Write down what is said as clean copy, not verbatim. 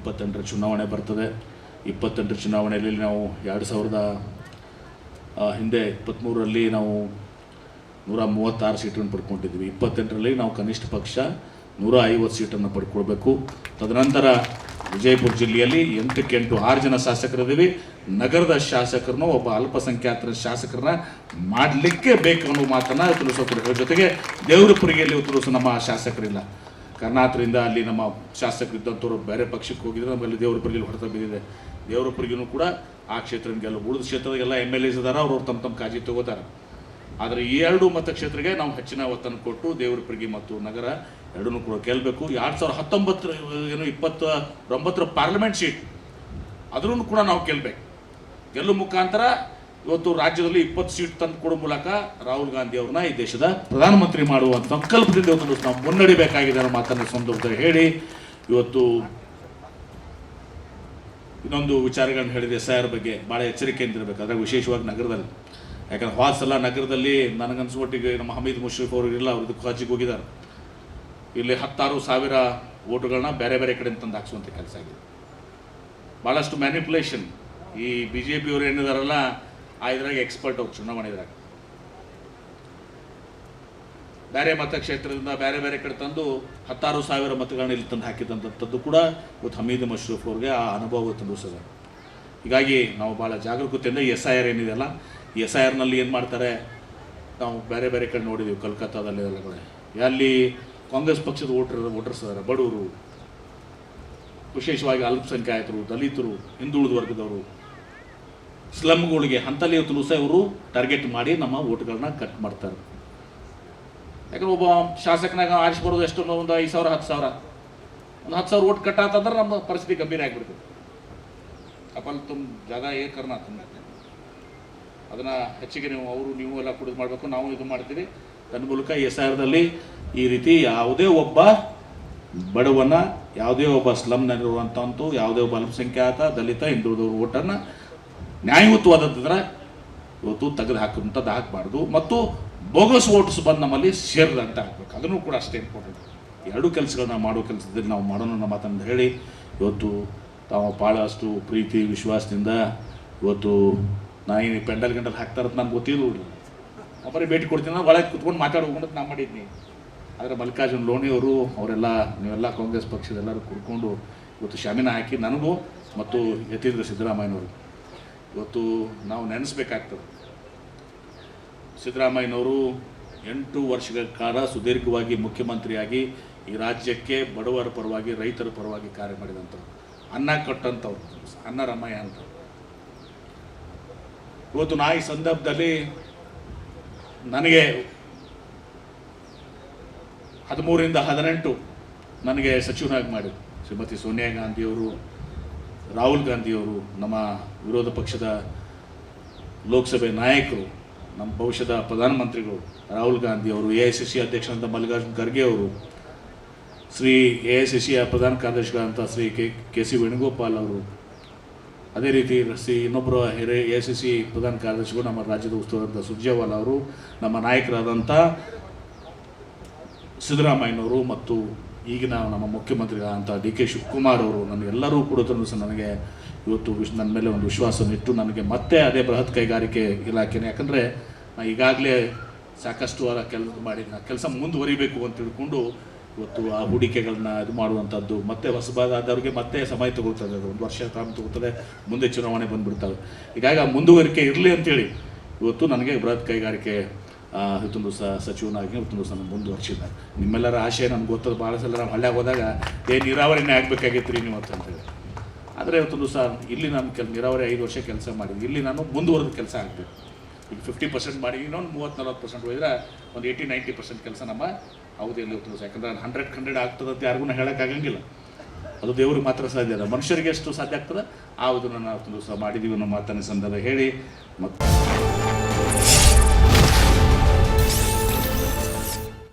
28ರ ಚುನಾವಣೆ ಬರ್ತದೆ. 28ರ ಚುನಾವಣೆಯಲ್ಲಿ ನಾವು 2000 ಹಿಂದೆ 23ರಲ್ಲಿ ನಾವು 136 ಸೀಟನ್ನು ಪಡ್ಕೊಂಡಿದ್ವಿ. 28ರಲ್ಲಿ ನಾವು ಕನಿಷ್ಠ ಪಕ್ಷ 150 ಸೀಟನ್ನು ಪಡ್ಕೊಳ್ಬೇಕು. ತದನಂತರ ವಿಜಯಪುರ ಜಿಲ್ಲೆಯಲ್ಲಿ 8ಕ್ಕೆ 6 ಜನ ಶಾಸಕರಿದ್ದೀವಿ. ನಗರದ ಶಾಸಕರನ್ನು ಒಬ್ಬ ಅಲ್ಪಸಂಖ್ಯಾತರ ಶಾಸಕರನ್ನ ಮಾಡಲಿಕ್ಕೆ ಬೇಕು ಅನ್ನೋ ಮಾತನ್ನು ತಿಳಿಸೋದ್ರ ಜೊತೆಗೆ ದೇವರಪುರಿಗೆಯಲ್ಲಿ ತಿಳಿಸೋ ನಮ್ಮ ಶಾಸಕರಿಲ್ಲ. ಕರ್ನಾಟಕದಿಂದ ಅಲ್ಲಿ ನಮ್ಮ ಶಾಸಕರಿದ್ದಂಥವ್ರು ಬೇರೆ ಪಕ್ಷಕ್ಕೆ ಹೋಗಿದ್ರೆ ನಮ್ಮಲ್ಲಿ ದೇವರಪುರಿಗೆಲ್ಲಿ ಹೊಡೆತ ಬಿದ್ದಿದೆ. ದೇವರಪುರಿಗೂ ಕೂಡ ಆ ಕ್ಷೇತ್ರಗೆಲ್ಲ ಉಳಿದ ಕ್ಷೇತ್ರದಾಗೆಲ್ಲ MLAs ಇದ್ದಾರೆ, ಅವ್ರು ತಮ್ಮ ಕಾಳಜಿ ತಗೋತಾರೆ. ಆದರೆ ಈ 2 ಮತಕ್ಷೇತ್ರಕ್ಕೆ ನಾವು ಹೆಚ್ಚಿನ ಒತ್ತನ್ನು ಕೊಟ್ಟು ದೇವರಪುರಿಗೆ ಮತ್ತು ನಗರ ಎರಡನ್ನೂ ಕೂಡ ಗೆಲ್ಲಬೇಕು. 2029 ಪಾರ್ಲಿಮೆಂಟ್ ಸೀಟ್ ಅದನ್ನು ಕೂಡ ನಾವು ಗೆಲ್ಲುವ ಮುಖಾಂತರ ಇವತ್ತು ರಾಜ್ಯದಲ್ಲಿ 20 ಸೀಟ್ ತಂದು ಕೊಡೋ ಮೂಲಕ ರಾಹುಲ್ ಗಾಂಧಿ ಅವ್ರನ್ನ ಈ ದೇಶದ ಪ್ರಧಾನಮಂತ್ರಿ ಮಾಡುವಂಥ ಸಂಕಲ್ಪದಿಂದ ಇವತ್ತು ನಾವು ಮುನ್ನಡಿಬೇಕಾಗಿದೆ ಅನ್ನೋ ಮಾತನ್ನು ಸಂದರ್ಭದಲ್ಲಿ ಹೇಳಿ ಇವತ್ತು ಇನ್ನೊಂದು ವಿಚಾರಗಳನ್ನು ಹೇಳಿದೆ. SIR ಬಗ್ಗೆ ಭಾಳ ಎಚ್ಚರಿಕೆಯಿಂದ ಇರಬೇಕು. ಅದ್ರಾಗ ವಿಶೇಷವಾಗಿ ನಗರದಲ್ಲಿ, ಯಾಕಂದ್ರೆ ಸಲ ನಗರದಲ್ಲಿ ನನಗನ್ಸ್ಮಟ್ಟಿಗೆ ನಮ್ಮ ಹಮೀದ್ ಮುಷ್ರಿಫ್ ಅವರು ಇಲ್ಲ, ಅವ್ರದ್ದು ಕಾಜಿಗೆ ಹೋಗಿದ್ದಾರೆ. ಇಲ್ಲಿ 16,000 ವೋಟುಗಳನ್ನ ಬೇರೆ ಬೇರೆ ಕಡೆ ತಂದು ಹಾಕ್ಸುವಂಥ ಕೆಲಸ ಆಗಿದೆ. ಭಾಳಷ್ಟು ಮ್ಯಾನಿಪುಲೇಷನ್. ಈ BJP ಅವರು ಏನಿದಾರಲ್ಲ ಇದ್ರಾಗ ಎಕ್ಸ್ಪರ್ಟ್ ಅವ್ರು ಚುನಾವಣೆದ್ರಾಗ ಬೇರೆ ಮತಕ್ಷೇತ್ರದಿಂದ ಬೇರೆ ಬೇರೆ ಕಡೆ ತಂದು 16,000 ಮತಗಳನ್ನ ಇಲ್ಲಿ ತಂದು ಹಾಕಿದಂಥದ್ದು ಕೂಡ ಇವತ್ತು ಹಮೀದ್ ಮುಷ್ರಿಫ್ ಅವ್ರಿಗೆ ಆ ಅನುಭವ ತಂದಿಸದ. ಹೀಗಾಗಿ ನಾವು ಭಾಳ ಜಾಗರೂಕತೆಯಿಂದ ಈ SIR ಏನಿದೆಯಲ್ಲ, ಈ SIRನಲ್ಲಿ ಏನು ಮಾಡ್ತಾರೆ, ನಾವು ಬೇರೆ ಬೇರೆ ಕಡೆ ನೋಡಿದ್ದೀವಿ. ಕಲ್ಕತ್ತಾದಲ್ಲಿ ಅಲ್ಲಿ ಕಾಂಗ್ರೆಸ್ ಪಕ್ಷದ ವೋಟರ್ಸ್ ಇದ್ದಾರೆ, ಬಡವರು, ವಿಶೇಷವಾಗಿ ಅಲ್ಪಸಂಖ್ಯಾತರು, ದಲಿತರು, ಹಿಂದುಳಿದ ವರ್ಗದವರು, ಸ್ಲಮ್ಗಳಿಗೆ ಅಂತಲ್ಲಿ ಇವತ್ತು ಸಹ ಇವರು ಟಾರ್ಗೆಟ್ ಮಾಡಿ ನಮ್ಮ ವೋಟ್ಗಳನ್ನ ಕಟ್ ಮಾಡ್ತಾರೆ. ಯಾಕಂದ್ರೆ ಒಬ್ಬ ಶಾಸಕನಾಗ ಆರಿಸಿ ಬರೋದು ಎಷ್ಟು, ಒಂದು 5,000 10,000 ಒಂದು 10,000 ವೋಟ್ ಕಟ್ ಆತಂದ್ರೆ ನಮ್ಮ ಪರಿಸ್ಥಿತಿ ಗಂಭೀರ ಆಗಿಬಿಡ್ತದೆ. ಅಪಲ್ ತುಂಬ ಜಾಗ ಕರ್ನ ಅದನ್ನು ಹೆಚ್ಚಿಗೆ ನೀವು ಎಲ್ಲ ಕುಡಿದು ಮಾಡಬೇಕು, ನಾವು ಇದು ಮಾಡ್ತೀವಿ. ತನ್ನ ಮೂಲಕ SIRದಲ್ಲಿ ಈ ರೀತಿ ಯಾವುದೇ ಒಬ್ಬ ಬಡವನ, ಯಾವುದೇ ಒಬ್ಬ ಸ್ಲಮ್ನಲ್ಲಿರುವಂಥದ್ದು, ಯಾವುದೇ ಒಬ್ಬ ಅಲ್ಪಸಂಖ್ಯಾತ, ದಲಿತ, ಹಿಂದುಳಿದವರು ಓಟನ್ನು ನ್ಯಾಯಯುತವಾದದ್ರೆ ಇವತ್ತು ತೆಗೆದು ಹಾಕುವಂಥದ್ದು ಹಾಕಬಾರ್ದು. ಮತ್ತು ಬೋಗಸ್ ವೋಟ್ಸ್ ಬಂದು ನಮ್ಮಲ್ಲಿ ಸೇರಿದಂತೆ ಹಾಕಬೇಕು. ಅದನ್ನು ಕೂಡ ಅಷ್ಟೇ ಇಂಪಾರ್ಟೆಂಟ್. 2 ಕೆಲಸಗಳನ್ನ ಮಾಡೋ ಕೆಲಸದಲ್ಲಿ ನಾವು ಮಾಡೋಣ ಅನ್ನೋ ಮಾತನ್ನು ಹೇಳಿ ಇವತ್ತು ತಾವು ಭಾಳಷ್ಟು ಪ್ರೀತಿ ವಿಶ್ವಾಸದಿಂದ ಇವತ್ತು ಏನು ಪೆಂಡಲ್ ಹಾಕ್ತಾರಂತ ನನಗೆ ಗೊತ್ತಿರಲಿಲ್ಲ. ಒಬ್ಬರೇ ಭೇಟಿ ಕೊಡ್ತೀನಿ, ಒಳಗೆ ಕುತ್ಕೊಂಡು ಮಾತಾಡೋದು ನಾನು ಮಾಡಿದ್ನಿ. ಆದರೆ ಮಲ್ಲಿಕಾರ್ಜುನ್ ಲೋಣಿಯವರು ಅವರೆಲ್ಲ ನೀವೆಲ್ಲ ಕಾಂಗ್ರೆಸ್ ಪಕ್ಷದೆಲ್ಲರೂ ಕುಡ್ಕೊಂಡು ಇವತ್ತು ಶಾಮೀನ ಹಾಕಿ ನನಗೂ ಮತ್ತು ಯತೀಂದ್ರ ಸಿದ್ದರಾಮಯ್ಯನವರು ಇವತ್ತು ನಾವು ನೆನೆಸ್ಬೇಕಾಗ್ತದೆ. ಸಿದ್ದರಾಮಯ್ಯನವರು 8 ವರ್ಷಗಳ ಕಾಲ ಸುದೀರ್ಘವಾಗಿ ಮುಖ್ಯಮಂತ್ರಿಯಾಗಿ ಈ ರಾಜ್ಯಕ್ಕೆ ಬಡವರ ಪರವಾಗಿ, ರೈತರ ಪರವಾಗಿ ಕಾರ್ಯ ಮಾಡಿದಂಥವ್ರು, ಅನ್ನ ಕೊಟ್ಟಂಥವ್ರು, ಅನ್ನರಮಯ್ಯ ಅಂತ. ಇವತ್ತು ನಾ ಈ ಸಂದರ್ಭದಲ್ಲಿ ನನಗೆ 13ರಿಂದ 18 ನನಗೆ ಸಚಿವನಾಗಿ ಮಾಡಿದ್ರು ಶ್ರೀಮತಿ ಸೋನಿಯಾ ಗಾಂಧಿಯವರು, ರಾಹುಲ್ ಗಾಂಧಿಯವರು, ನಮ್ಮ ವಿರೋಧ ಪಕ್ಷದ ಲೋಕಸಭೆ ನಾಯಕರು, ನಮ್ಮ ಭವಿಷ್ಯದ ಪ್ರಧಾನಮಂತ್ರಿಗಳು ರಾಹುಲ್ ಗಾಂಧಿಯವರು, AICC ಅಧ್ಯಕ್ಷರಾದಂಥ ಮಲ್ಲಿಕಾರ್ಜುನ್ ಖರ್ಗೆ ಅವರು, ಶ್ರೀ AICCಯ ಪ್ರಧಾನ ಕಾರ್ಯದರ್ಶಿಗಳಂಥ ಶ್ರೀ KC ವೇಣುಗೋಪಾಲ್ ಅವರು, ಅದೇ ರೀತಿ ಇನ್ನೊಬ್ಬರು AICC ಪ್ರಧಾನ ಕಾರ್ಯದರ್ಶಿಗಳು ನಮ್ಮ ರಾಜ್ಯದ ಉಸ್ತುವಾರಿಯಾದಂಥ ಸುರ್ಜೇವಾಲ ಅವರು, ನಮ್ಮ ನಾಯಕರಾದಂಥ ಸಿದ್ದರಾಮಯ್ಯನವರು ಮತ್ತು ಈಗಿನ ನಮ್ಮ ಮುಖ್ಯಮಂತ್ರಿಗಳಂಥ DK ಶಿವಕುಮಾರ್ ಅವರು, ನನಗೆಲ್ಲರೂ ಕೂಡ ನನಗೆ ಇವತ್ತು ನನ್ನ ಮೇಲೆ ಒಂದು ವಿಶ್ವಾಸವಿಟ್ಟು ನನಗೆ ಮತ್ತೆ ಅದೇ ಬೃಹತ್ ಕೈಗಾರಿಕೆ ಇಲಾಖೆನೇ, ಯಾಕಂದರೆ ನಾನು ಈಗಾಗಲೇ ಸಾಕಷ್ಟು ಕೆಲಸ ಮುಂದುವರಿಬೇಕು ಅಂತ ತಿಳ್ಕೊಂಡು ಇವತ್ತು ಆ ಹೂಡಿಕೆಗಳನ್ನ ಇದು ಮಾಡುವಂಥದ್ದು, ಮತ್ತೆ ಹೊಸಬಾದವ್ರಿಗೆ ಮತ್ತೆ ಸಮಯ ತಗೊಳ್ತದೆ, ಅದು 1 ವರ್ಷ ಟೈಮ್ ತಗೋತದೆ, ಮುಂದೆ ಚುನಾವಣೆ ಬಂದುಬಿಡ್ತವೆ. ಹೀಗಾಗಿ ಆ ಮುಂದುವರಿಕೆ ಇರಲಿ ಅಂತೇಳಿ ಇವತ್ತು ನನಗೆ ಬೃಹತ್ ಕೈಗಾರಿಕೆ ಇವತ್ತೊಂದು ಸಚಿವನಾಗಿ ಇವತ್ತೊಂದು ನಾನು ಮುಂದುವರಿಸಿದ್ದಾರೆ. ನಿಮ್ಮೆಲ್ಲರ ಆಶಯ ನನಗೆ ಗೊತ್ತದ. ಭಾಳ ಸಲ ನಾವು ಹಳ್ಳಿಯಾಗ ಹೋದಾಗ ನೀರಾವರಿನೇ ಆಗಬೇಕಾಗಿತ್ತು ರೀ ನೀವು ಅಂತೇಳಿ. ಆದರೆ ಇವತ್ತೊಂದು ಇಲ್ಲಿ ನಾನು ನೀರಾವರಿ 5 ವರ್ಷ ಕೆಲಸ ಮಾಡಿದ್ವಿ. ಇಲ್ಲಿ ನಾನು ಮುಂದುವರೆದ ಕೆಲಸ ಆಗಬೇಕು. ಈಗ 50% ಮಾಡಿ ಇನ್ನೊಂದು 30-40% ಹೋದರೆ ಒಂದು 80-90% ಕೆಲಸ ನಮ್ಮ ಅವಧಿಯಲ್ಲಿ ಇವತ್ತು. ಯಾಕಂದರೆ 100 ಆಗ್ತದಂತ ಯಾರಿಗೂ ಹೇಳೋಕ್ಕಾಗಂಗಿಲ್ಲ. ಅದು ದೇವ್ರಿಗೆ ಮಾತ್ರ ಸಾಧ್ಯ ಅದ. ಮನುಷ್ಯರಿಗೆ ಎಷ್ಟು ಸಾಧ್ಯ ಆಗ್ತದೆ ಆ ಇದನ್ನು ನಾವು ಮಾಡಿದ್ದೀವಿ ಅನ್ನೋ ಮಾತನ್ನು ಸಂದರ್ಭ ಹೇಳಿ ಮತ್ತು